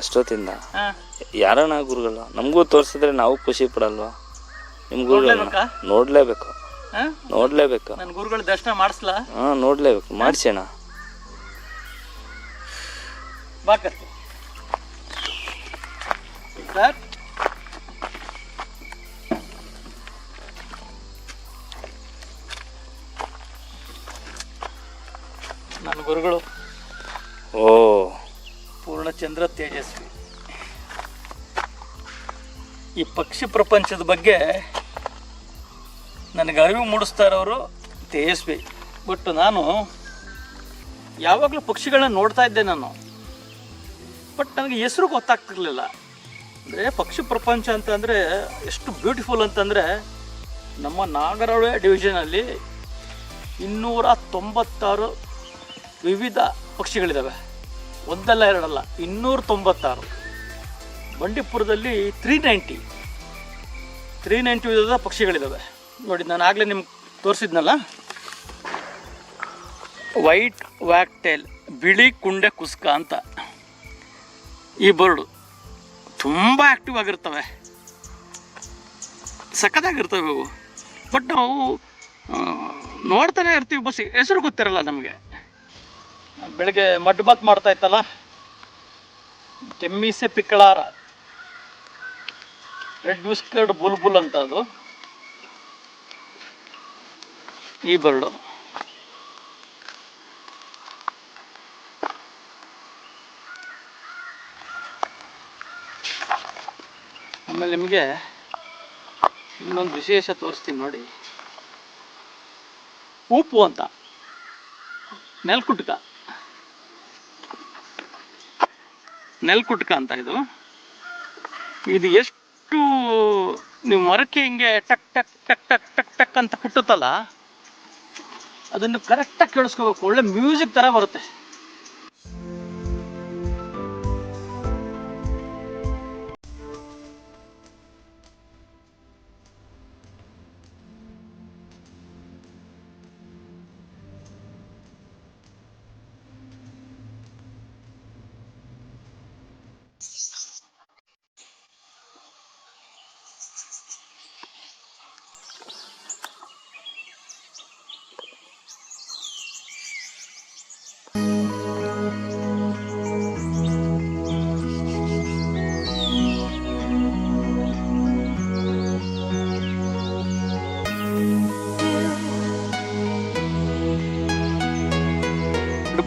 ಅಷ್ಟೊತ್ತಿಂದ ಯಾರಣ್ಣ ಗುರುಗಳು ನಮಗೂ ತೋರಿಸಿದ್ರೆ ನಾವು ಖುಷಿ ಪಡಲ್ವಾ? ನಿಮ್ಮ ಗುರುಗಳನ್ನ ನೋಡ್ಲೇಬೇಕು. ನನ್ನ ಗುರುಗಳ ದರ್ಶನ ಮಾಡಿಸ್ಲಾ? ನೋಡ್ಲೇಬೇಕು, ಮಾಡಿಸೋಣ. ಸರ್, ನನ್ನ ಗುರುಗಳು ಪೂರ್ಣಚಂದ್ರ ತೇಜಸ್ವಿ. ಈ ಪಕ್ಷಿ ಪ್ರಪಂಚದ ಬಗ್ಗೆ ನನಗೆ ಅರಿವು ಮೂಡಿಸ್ತಾ ಇರೋರು ತೇಜಸ್ವಿ. ಬಟ್ ನಾನು ಯಾವಾಗಲೂ ಪಕ್ಷಿಗಳನ್ನ ನೋಡ್ತಾ ಇದ್ದೆ ನಾನು, ಬಟ್ ನನಗೆ ಹೆಸರು ಗೊತ್ತಾಗ್ತಿರ್ಲಿಲ್ಲ. ಅಂದರೆ ಪಕ್ಷಿ ಪ್ರಪಂಚ ಅಂತಂದರೆ ಎಷ್ಟು ಬ್ಯೂಟಿಫುಲ್ ಅಂತಂದರೆ, ನಮ್ಮ ನಾಗರಹೊಳೆ ಡಿವಿಷನಲ್ಲಿ 296 ವಿವಿಧ ಪಕ್ಷಿಗಳಿದ್ದಾವೆ. ಒಂದಲ್ಲ ಎರಡಲ್ಲ, 296. ಬಂಡೀಪುರದಲ್ಲಿ 390 ವಿಧದ ಪಕ್ಷಿಗಳಿದ್ದಾವೆ. ನೋಡಿ, ನಾನು ಆಗಲೇ ನಿಮ್ಗೆ ತೋರಿಸಿದ್ನಲ್ಲ, ವೈಟ್ ವ್ಯಾಕ್ ಟೇಲ್, ಬಿಳಿ ಕುಂಡೆ ಕುಸ್ಕ ಅಂತ ಈ ಬರ್ಡು ತುಂಬ ಆ್ಯಕ್ಟಿವ್ ಆಗಿರ್ತವೆ, ಸಖತ್ತಾಗಿರ್ತವೆ ಅವು. ಬಟ್ ನಾವು ನೋಡ್ತಾನೆ ಇರ್ತೀವಿ, ಬಸ್ ಹೆಸರು ಗೊತ್ತಿರಲ್ಲ ನಮಗೆ. ಬೆಳಗ್ಗೆ ಮಡ್ಬಾತ್ ಮಾಡ್ತಾ ಇತ್ತಲ್ಲ, ತೆಮ್ಮಿಸೆ ಪಿಕ್ಕಳಾರ, ರೆಡ್ ವಿಸ್ಕರ್ಡ್ ಬುಲ್ಬುಲ್ ಅಂತ ಅದು ಈ ಬರ್ಡು. ಆಮೇಲೆ ನಿಮಗೆ ಇನ್ನೊಂದು ವಿಶೇಷ ತೋರಿಸ್ತೀನಿ ನೋಡಿ. ಉಪ್ಪು ಅಂತ, ನೆಲ್ಕುಟ್ಕ ಅಂತ ಇದು ಎಷ್ಟು ನೀವು ಮರಕ್ಕೆ ಹಿಂಗೆ ಟಕ್ ಟಕ್ ಟಕ್ ಟಕ್ ಟಕ್ ಟಕ್ ಅಂತ ಕುಟ್ಟುತ್ತಲ್ಲ, ಅದನ್ನು ಕರೆಕ್ಟಾಗಿ ಕೇಳಿಸ್ಕೋಬೇಕು. ಒಳ್ಳೆ ಮ್ಯೂಸಿಕ್ ಥರ ಬರುತ್ತೆ.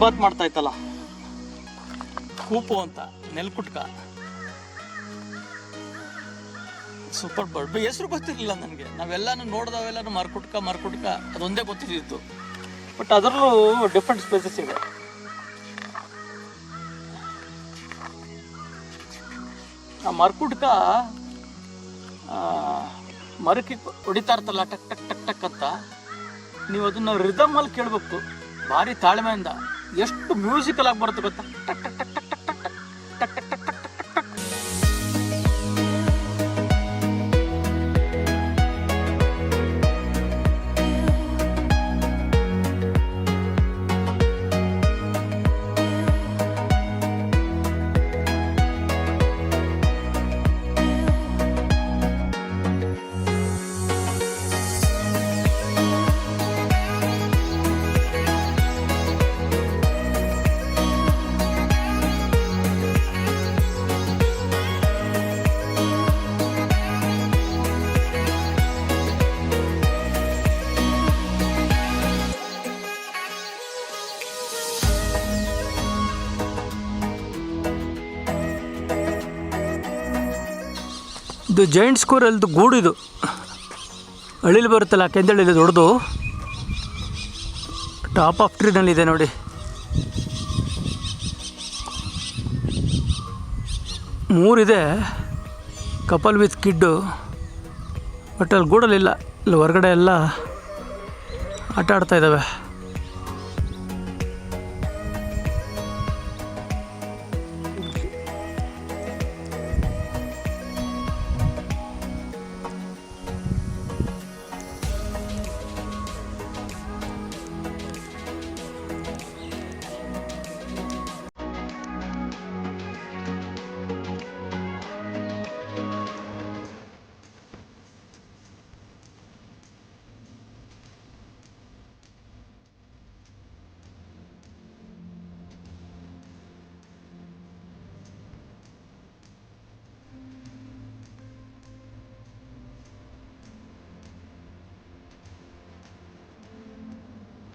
ಬಾತ್ ಮಾಡ್ತಾ ಇತ್ತಲ್ಲ, ಕೂಪು ಅಂತ, ನೆಲ್ಕುಟ್ಕ, ಸೂಪರ್ ಬರ್ಡ್. ಹೆಸರು ಗೊತ್ತಿರಲಿಲ್ಲ ನನಗೆ. ನಾವೆಲ್ಲಾನು ನೋಡ್ದವೆಲ್ಲಾನು ಮರ್ಕುಟ್ಕ ಅದೊಂದೇ ಗೊತ್ತಿದ್ದು. ಬಟ್ ಅದರಲ್ಲೂ ಡಿಫ್ರೆಂಟ್ ಸ್ಪೇಸಸ್ ಇದೆ. ಆ ಮರ್ಕುಟ್ಕ ಮರಕ್ಕೆ ಹೊಡಿತಾ ಇರ್ತಲ್ಲ, ಟಕ್ ಟಕ್ ಟಕ್ ಟಕ್ ಅಂತ, ನೀವು ಅದನ್ನ ರಿದಮ್ ಅಲ್ಲಿ ಕೇಳಬೇಕು, ಭಾರಿ ತಾಳ್ಮೆಯಿಂದ. ಎಷ್ಟು ಮ್ಯೂಸಿಕಲ್ ಆಗಿ ಬರುತ್ತೆ ಗೊತ್ತಾ? ಟಕ್ ಟಕ್ ಟಕ್ ಟಕ್ ಟಕ್ ಟಕ್ ಟಕ್ ಟಕ್ ಟಕ್ ಟಕ್ ಟಕ್. ಇದು ಜೈಂಟ್ ಸ್ಕೋರಲ್ದು ಗೂಡು. ಇದು ಹಳ್ಳಿಲಿ ಬರುತ್ತಲ್ಲ, ಕೆಂದಳ್ಳಿಲಿ ದೊಡ್ಡದು, ಟಾಪ್ ಆಫ್ ಟ್ರೀನಲ್ಲಿದೆ ನೋಡಿ. ಮೂರಿದೆ, ಕಪಲ್ ವಿತ್ ಕಿಡ್ಡು. ಬಟ್ ಅಲ್ಲಿ ಗೂಡಲ್ಲಿಲ್ಲ, ಇಲ್ಲಿ ಹೊರಗಡೆ ಎಲ್ಲ ಆಟ ಆಡ್ತಾ ಇದ್ದಾವೆ.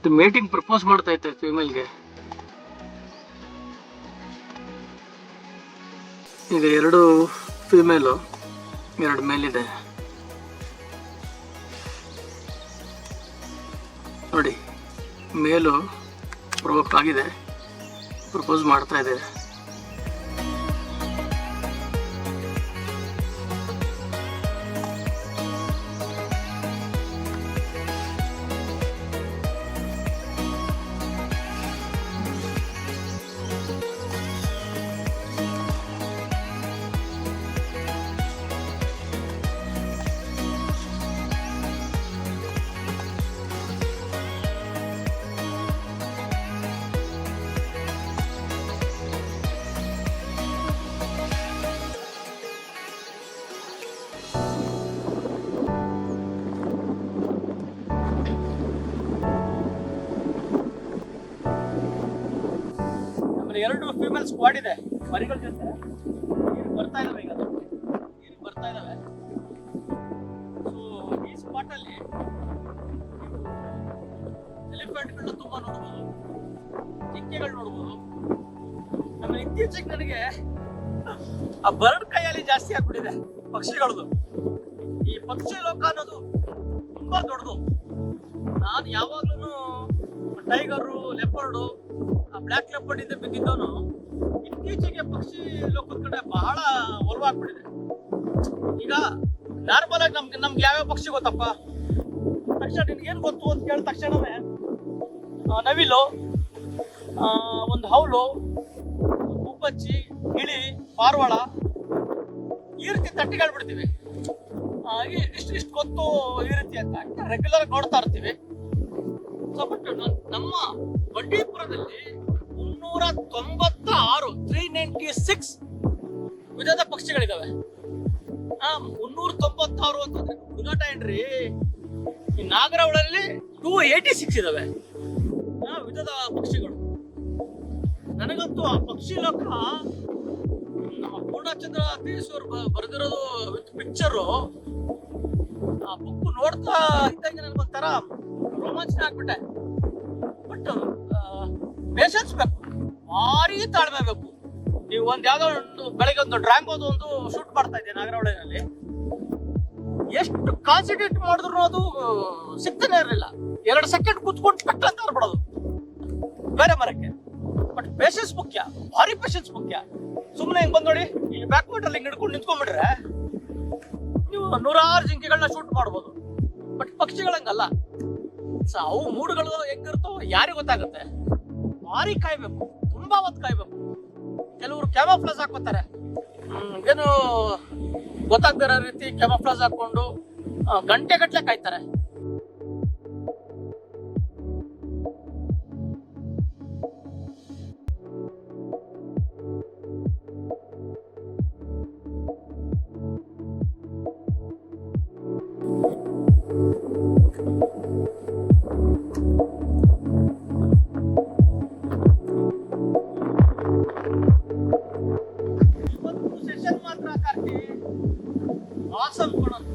ಇದು ಮೇಟಿಂಗ್ ಪ್ರಪೋಸ್ ಮಾಡ್ತಾ ಇತ್ತು ಫೀಮೇಲ್ಗೆ. ಈಗ 2 ಫೀಮೇಲು 2 ಮೇಲಿದೆ ನೋಡಿ. ಮೇಲು ಪ್ರೊವೋಕ್ಟ್ ಆಗಿದೆ, ಪ್ರಪೋಸ್ ಮಾಡ್ತಾ ಇದೆ. ಆಮೇಲೆ 2 ಫೀಮೇಲ್ ಸ್ಕ್ವಾಡ್ ಇದೆ ಮರಿಗಳ ಜೊತೆ. ಬರ್ತಾ ಇದಾವೆ, ಈಗ ನೀರಿಗೆ ಬರ್ತಾ ಇದಾವೆ. ಸೊ ಈ ಸ್ಪಾಟ್ ಅಲ್ಲಿ ಎಲಿಫೆಂಟ್ಗಳನ್ನ ತುಂಬಾ ನೋಡ್ಬೋದು, ಜಿಂಕೆಗಳು ನೋಡ್ಬೋದು. ಆಮೇಲೆ ಇತ್ತೀಚೆಗೆ ನನಗೆ ಆ ಬರ್ಡ್ ಕೈಯಲ್ಲಿ ಜಾಸ್ತಿ ಆಗ್ಬಿಟ್ಟಿದೆ ಪಕ್ಷಿಗಳದು. ಈ ಪಕ್ಷಿ ಲೋಕ ಅನ್ನೋದು ತುಂಬಾ ದೊಡ್ಡದು. ನಾನು ಯಾವಾಗ್ಲೂ ಟೈಗರು, ಲೆಪರ್ಡು, ಬ್ಲ್ಯಾಕ್ ಲೆಪರ್ಡ್ ಇಂದ ಬಿದ್ದಿದ್ದವನು ಇತ್ತೀಚೆಗೆ ಪಕ್ಷಿ ಲೋಕದ ಕಡೆ ಬಹಳ ಒಲವಾಗ್ಬಿಟ್ಟಿದೆ. ಈಗ ನಾರ್ಮಲ್ ಆಗಿ ನಮ್ಗೆ ಯಾವ್ಯಾವ ಪಕ್ಷಿ ಗೊತ್ತಪ್ಪ ತಕ್ಷಣ ನಿನ್ಗೇನು ಗೊತ್ತು ಅಂತ ಕೇಳಿದ ತಕ್ಷಣವೇ ನವಿಲು, ಒಂದು ಹೌಲು, ಗುಬ್ಬಚ್ಚಿ, ಗಿಳಿ, ಪಾರಿವಾಳ ಈ ರೀತಿ ತಟ್ಟಿಗಳ್ಬಿಡ್ತೀವಿ. ಇಷ್ಟು ಗೊತ್ತು ಈ ರೀತಿ ಅಂತ ರೆಗ್ಯುಲರ್ ನೋಡ್ತಾ ಇರ್ತೀವಿ. ಸೊ ಬಟ್ ನಮ್ಮ ಬಂಡೀಪುರದಲ್ಲಿ 396 ವಿಧದ ಪಕ್ಷಿಗಳಿದಾವೆ. 396 ಅಂತಂದ್ರೆ ಹುಡುಗಾಟ ಏನ್ರಿ. ಈ ನಾಗರಹೊಳೆಯಲ್ಲಿ 286 ಇದಾವೆ ವಿಧದ ಪಕ್ಷಿಗಳು. ನನಗಂತೂ ಆ ಪಕ್ಷಿ ಲೋಕ ನಮ್ಮ ಪೂರ್ಣಚಂದ್ರ ತೇಜಸ್ವಿ ಅವರು ಬರೆದಿರೋದು ವಿತ್ ಪಿಕ್ಚರು, ಆ ಬುಕ್ ನೋಡ್ತಾ ಇದ್ದಂಗೆ ನನಗೊಂಥರ ರೋಮಾಂಚನ ಆಗ್ಬಿಟ್ಟೆ. ಬಟ್ ಪೇಷನ್ಸ್ ಬೇಕು, ಭಾರಿ ತಾಳ್ಮೆ ಬೇಕು. ನೀವು ಯಾವ್ದೋ ಬೆಳಗ್ಗೆ ಒಂದು ಡ್ರಾಂಗೋದು ಒಂದು ಶೂಟ್ ಮಾಡ್ತಾ ಇದ್ದೆ ನಾಗರಹೊಳೆನಲ್ಲಿ. ಎಷ್ಟು ಕಾನ್ಸಂಟ್ರೇಟ್ ಮಾಡಿದ್ರು ಅದು ಸಿಗ್ತಾನೆ ಇರಲಿಲ್ಲ. 2 ಸೆಕೆಂಡ್ ಕೂತ್ಕೊಂಡು ಪೆಟ್ಟ ಅಂತ ಆಡ್ಬಿಡೋದು ಬೇರೆ ಮರಕ್ಕೆ. ಬಟ್ ಪೇಷನ್ಸ್ ಮುಖ್ಯ, ಭಾರಿ ಪೇಷನ್ಸ್ ಮುಖ್ಯ. ಸುಮ್ಮನೆ ಹಿಂಗ್ ಬಂದ್ ನೋಡಿ, ಈ ಬ್ಯಾಕ್ ವಾಟರ್ ಹಿಂಗ್ ಹಿಡ್ಕೊಂಡು ನಿಂತ್ಕೊಂಡ್ಬಿಟ್ರೆ ನೀವು 100 ಜಿಂಕೆಗಳನ್ನ ಶೂಟ್ ಮಾಡ್ಬೋದು. ಬಟ್ ಪಕ್ಷಿಗಳಂಗಲ್ಲ. ಸೊ ಅವು ಮೂಡುಗಳು ಹೆಂಗಿರ್ತೋ ಯಾರಿಗೆ ಗೊತ್ತಾಗುತ್ತೆ. ಭಾರಿ ಕಾಯ್ಬೇಕು, ತುಂಬಾ ಹೊತ್ತು ಕಾಯ್ಬೇಕು. ಕೆಲವರು ಕ್ಯಾಮೋಫ್ಲೇಜ್ ಹಾಕೋತಾರೆ, ಏನು ಗೊತ್ತಾಗ್ದಿರೋ ರೀತಿ ಕ್ಯಾಮೋಫ್ಲೇಜ್ ಹಾಕೊಂಡು ಗಂಟೆ ಗಟ್ಲೆ ಕಾಯ್ತಾರೆ. ಸೆಷನ್ ಮಾತ್ರ ಕಾರ್ತಿ ಆಸಮ್ ಕೊಡೋದು.